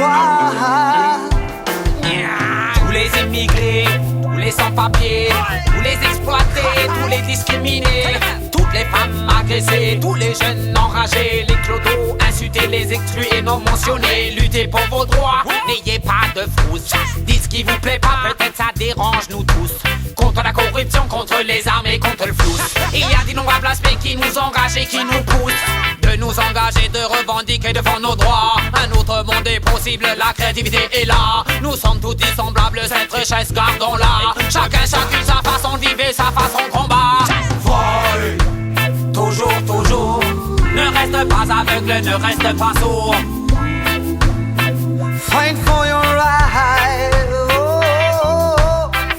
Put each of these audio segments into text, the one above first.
droits. Tous les immigrés, tous les sans-papiers, tous les exploités, tous les discriminés, toutes les femmes agressées, tous les jeunes enragés, les clodos insultés, les exclus et non mentionnés. Luttez pour vos droits, n'ayez pas de frousse. Dites ce qui vous plaît pas, peut-être ça dérange nous tous. Contre la corruption, contre les armes et contre le flou. Il y a d'innombrables aspects qui nous engagent et qui nous poussent de nous engager, de revendiquer devant nos droits. Un autre monde est possible, la créativité est là. Nous sommes tous dissemblables, cette richesse gardons-la. Chacun, chacune sa façon de vivre et sa façon de combat. Voile, toujours, toujours. Ne reste pas aveugle, ne reste pas sourd. Fight for your right.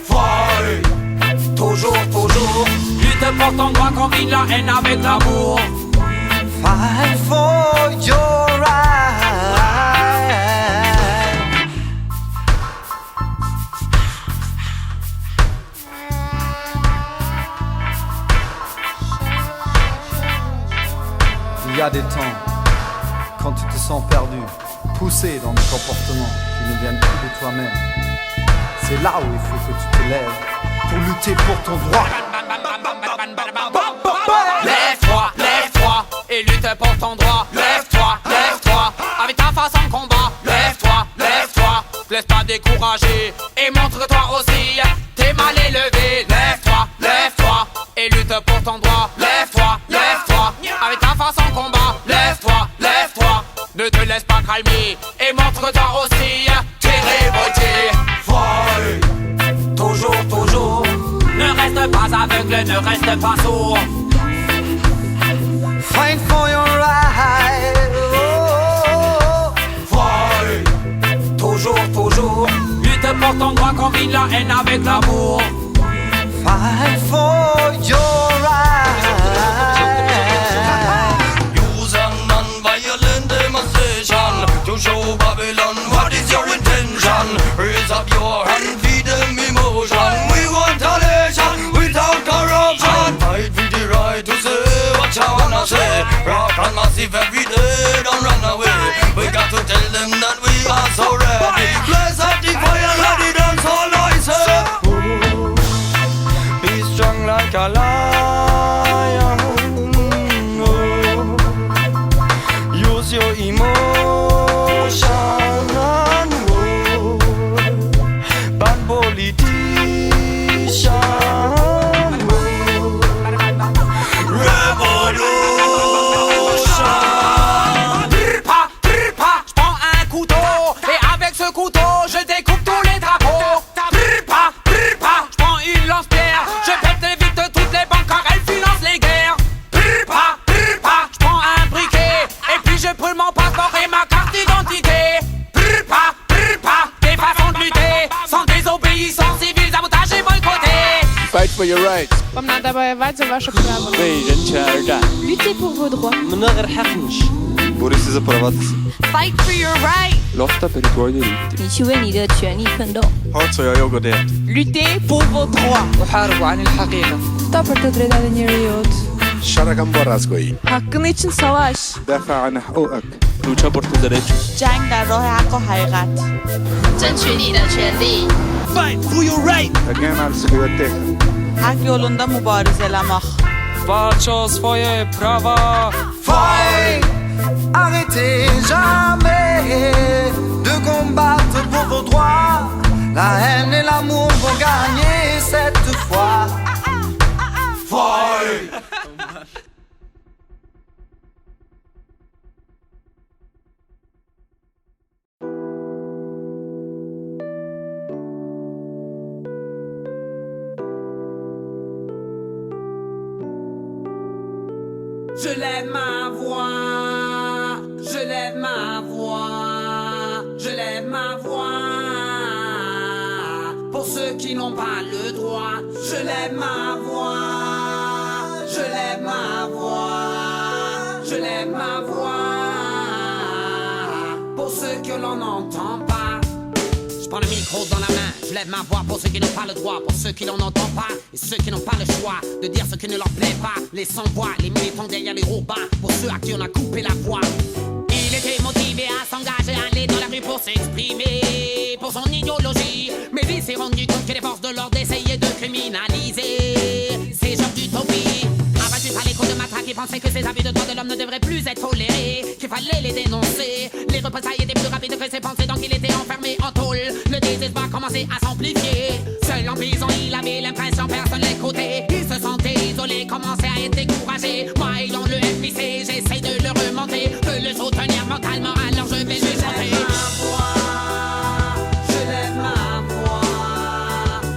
Voile, toujours, toujours. Lutte pour ton droit, combine la haine avec l'amour. Fight for your right. Il y a des temps, quand tu te sens perdu, poussé dans des comportements qui ne viennent plus de toi-même. C'est là où il faut que tu te lèves pour lutter pour ton droit. Lève-toi, lève-toi, et lutte pour ton droit. Lève-toi, lève-toi, avec ta façon de combat. Lève-toi, lève-toi, te laisse pas décourager, et montre-toi aussi, t'es mal élevé. Lève-toi, lève-toi, et lutte pour ton droit. Lève-toi, lève-toi, avec ta façon de combat. Lève-toi, lève-toi, ne te laisse pas calmer, et montre-toi aussi, t'es révolté. Folle, toujours, toujours. Ne reste pas aveugle, ne reste pas sourd. Fight for your right. Folle, toujours, toujours. Lutte pour ton droit, combine la haine avec l'amour. Fight for your right. Use an non-violent demonstration to show Babylon what is your intention. Raise up your hand, feed them emotion. We want a nation without corruption. Fight for the right to say what you wanna say. Rock and massive every day, don't run away. We got to tell them that we are so ready. Blaze up the fire, let it dance all night. Be strong like a lion. Use your emotion. Bad politician. Revolution. J'prends un couteau, et avec ce couteau, je découpe tous les drapeaux. J'prends une lance-pierre, je pète les vitres de toutes les banques car elles financent les guerres. J'prends un briquet, et puis je brûle mon passeport et ma carte d'identité. Des façons de lutter, sans désobéissance civile, sabotage et boycotté. Fight for your rights. Надо воевать за ваше право. Luttez pour vos droits. Борися за правата си. Fight for your right. Lotta per i tuoi diritti. 你去为你的权利奋斗。 Forza ja yoga det. Luttez pour vos droits. وحاربوا عن الحقيقة. Tapırtı dreda dinleriyoruz. Şarakan Borazgo'yu. Hakkın için savaş. Dafa an حقوقك. Lucha por tus derechos. Jang در راه حق و حقیقت. 争取你的权利。 Fight for your right. Again al sıkıyote. Hak yolunda mübarizelemek. Walcz o swoje prawa. Fight. Arrêtez jamais de combattre pour vos droits. La haine et l'amour vont gagner cette fois. Fight. Je lève ma voix, je lève ma voix, je lève ma voix. Pour ceux qui n'ont pas le droit, je lève ma voix, je lève ma voix, je lève ma voix. Pour ceux que l'on n'entend pas. Je prends le micro dans la main, je lève ma voix pour ceux qui n'ont pas le droit, pour ceux qui n'en entendent pas et ceux qui n'ont pas le choix de dire ce qui ne leur plaît pas. Les sans-voix, les militants derrière les robots, pour ceux à qui on a coupé la voix. Il était motivé à s'engager, à aller dans la rue pour s'exprimer pour son idéologie. Mais il s'est rendu compte que les forces de l'ordre essayaient de criminaliser ces genres d'utopie. Abattus par les coups de matraque, ils pensaient que ces abus de droits de l'homme ne devraient plus être tolérés, qu'il fallait les dénoncer. Les représailles étaient plus rapides que ses pensées, donc il était enfermé en tôle. Le désespoir commençait à s'amplifier. Seul en prison, il avait l'impression personne l'écoutait. Il se sentait isolé, commençait à être découragé. Moi ayant le FIC, j'essaie de le remonter, de le soutenir mentalement, alors je vais lui chanter. Je lève ma voix,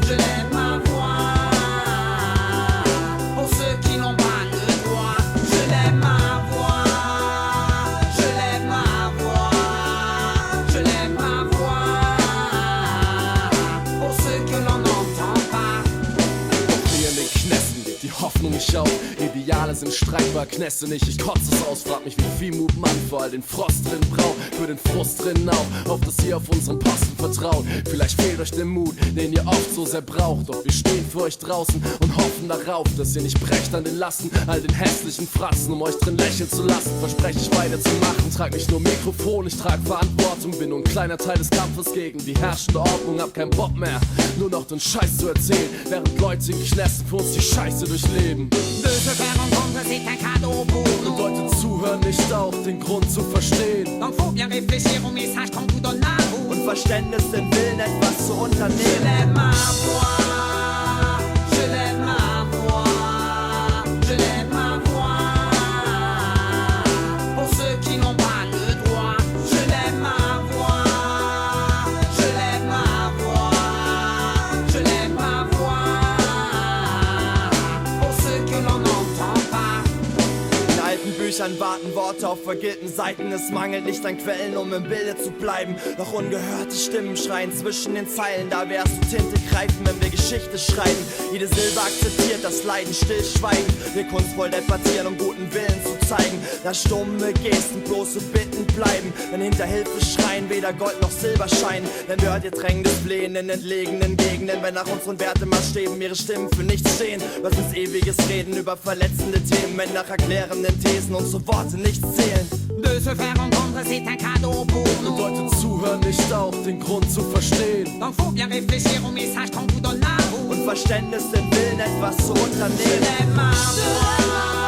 je lève ma voix pour ceux qui n'ont pas le droit. Je lève ma voix, je lève ma voix, je lève ma voix pour ceux que l'on n'entend pas. Hier in den Knästen geht die Hoffnung nicht auf. Ideale sind streitbar, Knäste nicht, ich kotze es aus. Frag mich, wie viel Mut man vor all den Frost drin braucht. Für den Frust drin auch, auf dass ihr auf unseren Posten vertraut. Vielleicht fehlt euch der Mut, den ihr oft so sehr braucht. Doch wir stehen für euch draußen und hoffen darauf, dass ihr nicht brecht an den Lasten, all den hässlichen Fratzen, um euch drin lächeln zu lassen. Verspreche ich weiterzumachen, trag nicht nur Mikrofon, ich trag Verantwortung. Bin nur ein kleiner Teil des Kampfes gegen die herrschende Ordnung. Hab keinen Bock mehr, nur noch den Scheiß zu erzählen, während Leute in Knästen für uns die Scheiße durchleben. De se faire entendre, c'est un cadeau pour nous. Bedeutet zuhören nicht auch den Grund zu verstehen. Donc faut bien réfléchir au message qu'on vous donne à vous. Und Verständnis den Willen, etwas zu unternehmen. Je lève ma voix, je lève ma voix, je lève ma voix pour ceux qui n'ont pas le droit. Je lève ma voix, je lève ma voix, je lève ma voix pour ceux que l'on n'entend pas. In alten Büchern warten Worte auf vergilbten Seiten. Es mangelt nicht an Quellen, um im Bilde zu bleiben. Doch ungehörte Stimmen schreien zwischen den Zeilen. Da wärst du Tinte greifen, wenn wir Geschichte schreiben. Jede Silbe akzeptiert das Leiden, stillschweigen. Wir kunstvoll debattieren, um guten Willen zu zeigen. Da stumme Gesten, bloße Bitten bleiben. Wenn hinter Hilfe schreien, weder Gold noch Silber scheinen. Denn hört ihr drängendes Flehen in entlegenen Gegenden. Wenn nach unseren Wertemaßstäben ihre Stimmen für nichts stehen. Was ist ewiges Reden über verletzende Themen, wenn nach erklärenden Thesen unsere Worte nichts zählen. De se faire entendre, c'est un cadeau pour nous. Bedeutet zuhören nicht auch den Grund zu verstehen. Donc faut bien réfléchir au message qu'on vous donne à vous. Und Verständnis den Willen, etwas zu unternehmen. Je lève ma voix.